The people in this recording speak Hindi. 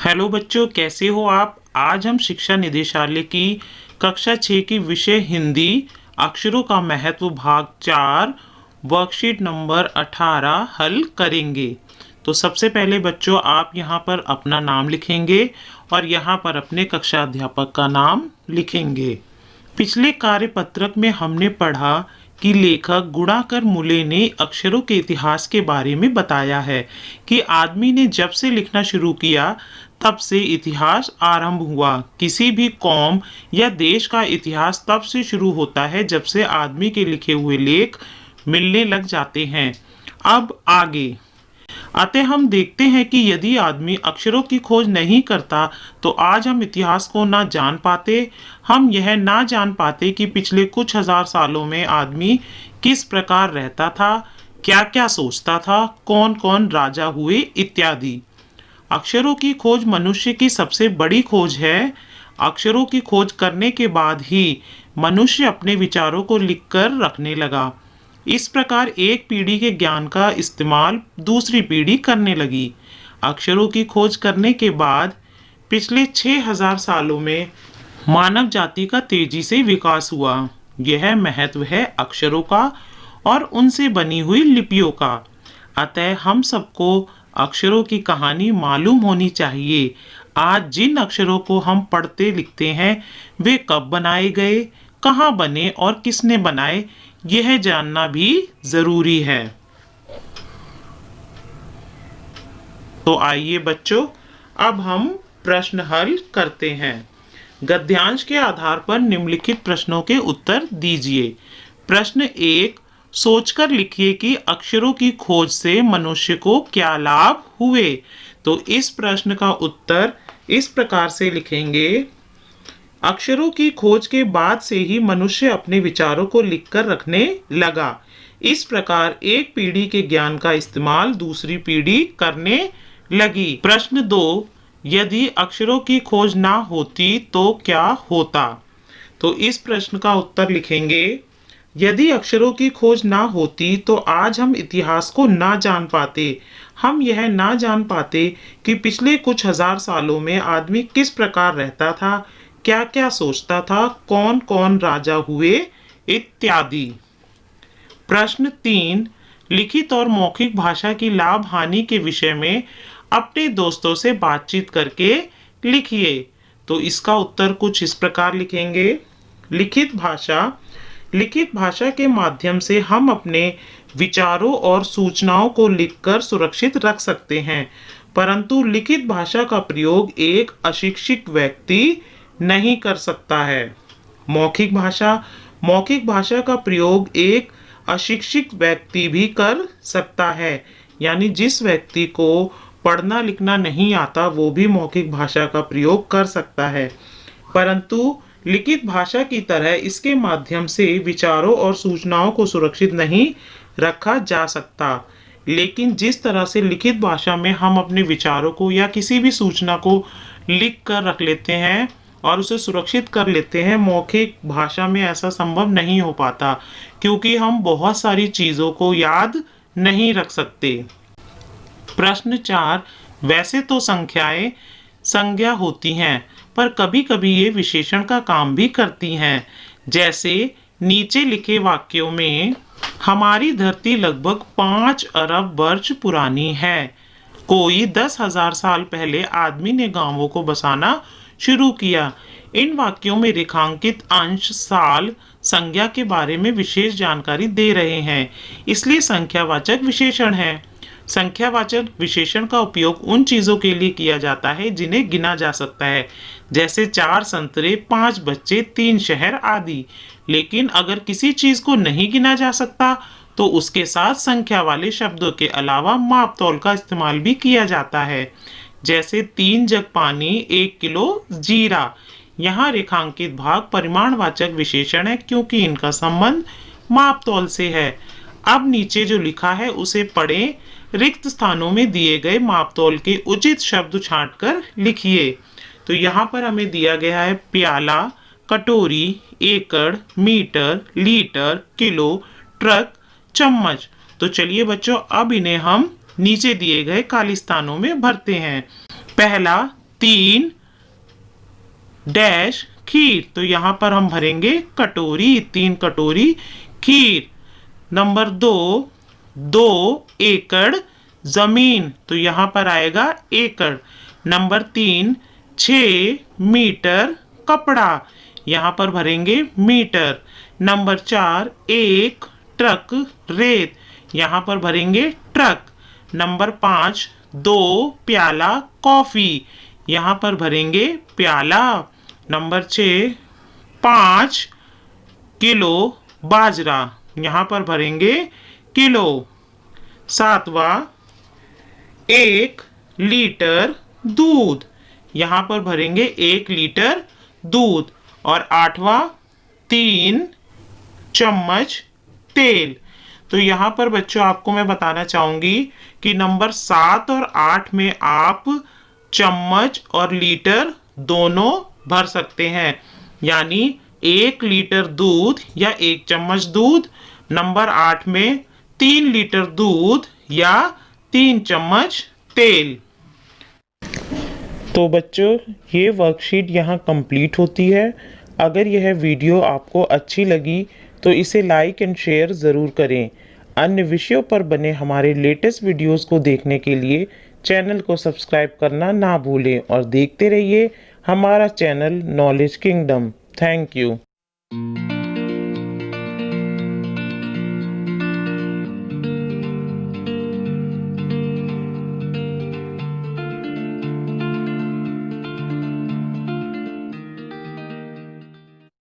हेलो बच्चों, कैसे हो आप। आज हम शिक्षा निदेशालय की कक्षा 6 की विषय हिंदी अक्षरों का महत्व भाग 4 वर्कशीट नंबर 18 हल करेंगे। तो सबसे पहले बच्चों, आप यहाँ पर अपना नाम लिखेंगे और यहाँ पर अपने कक्षा अध्यापक का नाम लिखेंगे। पिछले कार्यपत्रक में हमने पढ़ा कि लेखक गुणाकर मुले ने अक्षरों के इतिहास के बारे में बताया है कि आदमी ने जब से लिखना शुरू किया तब से इतिहास आरंभ हुआ। किसी भी कौम या देश का इतिहास तब से शुरू होता है जब से आदमी के लिखे हुए लेख मिलने लग जाते हैं। अब आगे अतः हम देखते हैं कि यदि आदमी अक्षरों की खोज नहीं करता तो आज हम इतिहास को ना जान पाते। हम यह ना जान पाते कि पिछले कुछ हजार सालों में आदमी किस प्रकार रहता था, क्या क्या सोचता था, कौन कौन राजा हुए इत्यादि। अक्षरों की खोज मनुष्य की सबसे बड़ी खोज है। अक्षरों की खोज करने के बाद ही मनुष्य अपने विचारों को लिखकर रखने लगा। इस प्रकार एक पीढ़ी के ज्ञान का इस्तेमाल दूसरी पीढ़ी करने लगी। अक्षरों की खोज करने के बाद पिछले 6000 सालों में मानव जाति का तेजी से विकास हुआ। यह महत्व है अक्षरों का और उनसे बनी हुई लिपियों का। अतः हम सबको अक्षरों की कहानी मालूम होनी चाहिए। आज जिन अक्षरों को हम पढ़ते लिखते हैं वे कब बनाए गए, कहाँ बने और किसने बनाए, यह जानना भी जरूरी है। तो आइए बच्चों, अब हम प्रश्न हल करते हैं। गद्यांश के आधार पर निम्नलिखित प्रश्नों के उत्तर दीजिए। प्रश्न 1, सोचकर लिखिए कि अक्षरों की खोज से मनुष्य को क्या लाभ हुए। तो इस प्रश्न का उत्तर इस प्रकार से लिखेंगे। अक्षरों की खोज के बाद से ही मनुष्य अपने विचारों को लिखकर रखने लगा। इस प्रकार एक पीढ़ी के ज्ञान का इस्तेमाल दूसरी पीढ़ी करने लगी। प्रश्न 2, यदि अक्षरों की खोज ना होती तो क्या होता। तो इस प्रश्न का उत्तर लिखेंगे। यदि अक्षरों की खोज ना होती तो आज हम इतिहास को ना जान पाते। हम यह ना जान पाते कि पिछले कुछ हजार सालों में आदमी किस प्रकार रहता था, क्या क्या सोचता था, कौन कौन राजा हुए इत्यादि। प्रश्न 3, लिखित और मौखिक भाषा की लाभ हानि के विषय में अपने दोस्तों से बातचीत करके लिखिए। तो इसका उत्तर कुछ इस प्रकार लिखेंगे। लिखित भाषा के माध्यम से हम अपने विचारों और सूचनाओं को लिखकर सुरक्षित रख सकते हैं, परंतु लिखित भाषा का प्रयोग एक अशिक्षित व्यक्ति नहीं कर सकता है। मौखिक भाषा का प्रयोग एक अशिक्षित व्यक्ति भी कर सकता है, यानी जिस व्यक्ति को पढ़ना लिखना नहीं आता वो भी मौखिक भाषा का प्रयोग कर सकता है, परंतु लिखित भाषा की तरह इसके माध्यम से विचारों और सूचनाओं को सुरक्षित नहीं रखा जा सकता। लेकिन जिस तरह से लिखित भाषा में हम अपने विचारों को या किसी भी सूचना को लिख कर रख लेते हैं और उसे सुरक्षित कर लेते हैं, मौखिक भाषा में ऐसा संभव नहीं हो पाता, क्योंकि हम बहुत सारी चीज़ों को याद नहीं रख सकते। प्रश्न 4, वैसे तो संख्याएं संज्ञा होती हैं, पर कभी कभी ये विशेषण का काम भी करती हैं। जैसे नीचे लिखे वाक्यों में हमारी धरती लगभग 5 अरब वर्ष पुरानी है। कोई 10,000 साल पहले आदमी ने गांवों को बसाना शुरू किया। इन वाक्यों में रेखांकित अंश साल संज्ञा के बारे में विशेष जानकारी दे रहे हैं, इसलिए संख्यावाचक विशेषण है। संख्यावाचक विशेषण का उपयोग उन चीजों के लिए किया जाता है जिन्हें गिना जा सकता है, जैसे 4 संतरे, 5 बच्चे, 3 शहर आदि। लेकिन अगर किसी चीज को नहीं गिना जा सकता तो उसके साथ संख्या वाले शब्दों के अलावा माप तौल का इस्तेमाल भी किया जाता है, जैसे 3 जग पानी, 1 किलो जीरा। यहाँ रेखांकित भाग परिमाणवाचक विशेषण है क्योंकि इनका संबंध माप तौल से है। अब नीचे जो लिखा है उसे पढ़ें। रिक्त स्थानों में दिए गए माप तौल के उचित शब्द छांटकर लिखिए। तो यहाँ पर हमें दिया गया है प्याला, कटोरी, एकड़, मीटर, लीटर, किलो, ट्रक, चम्मच। तो चलिए बच्चों, अब इन्हें हम नीचे दिए गए खाली स्थानों में भरते हैं। पहला 3 डैश खीर, तो यहाँ पर हम भरेंगे कटोरी, 3 कटोरी खीर। नंबर 2, 2 एकड़ जमीन, तो यहाँ पर आएगा एकड़। नंबर 3, 6 मीटर कपड़ा, यहाँ पर भरेंगे मीटर। नंबर 4, 1 ट्रक रेत, यहाँ पर भरेंगे ट्रक। नंबर 5, 2 प्याला कॉफी, यहाँ पर भरेंगे प्याला। नंबर 6, 5 किलो बाजरा, यहाँ पर भरेंगे किलो। 7वां, 1 लीटर दूध, यहाँ पर भरेंगे 1 लीटर दूध। और 8वां, 3 चम्मच तेल। तो यहाँ पर बच्चों आपको मैं बताना चाहूंगी कि नंबर 7 और 8 में आप चम्मच और लीटर दोनों भर सकते हैं, यानी 1 लीटर दूध या 1 चम्मच दूध। नंबर 8 में 3 लीटर दूध या 3 चम्मच तेल। तो बच्चों ये वर्कशीट यहाँ कंप्लीट होती है। अगर यह वीडियो आपको अच्छी लगी तो इसे लाइक एंड शेयर ज़रूर करें। अन्य विषयों पर बने हमारे लेटेस्ट वीडियोस को देखने के लिए चैनल को सब्सक्राइब करना ना भूलें और देखते रहिए हमारा channel knowledge kingdom. Thank you.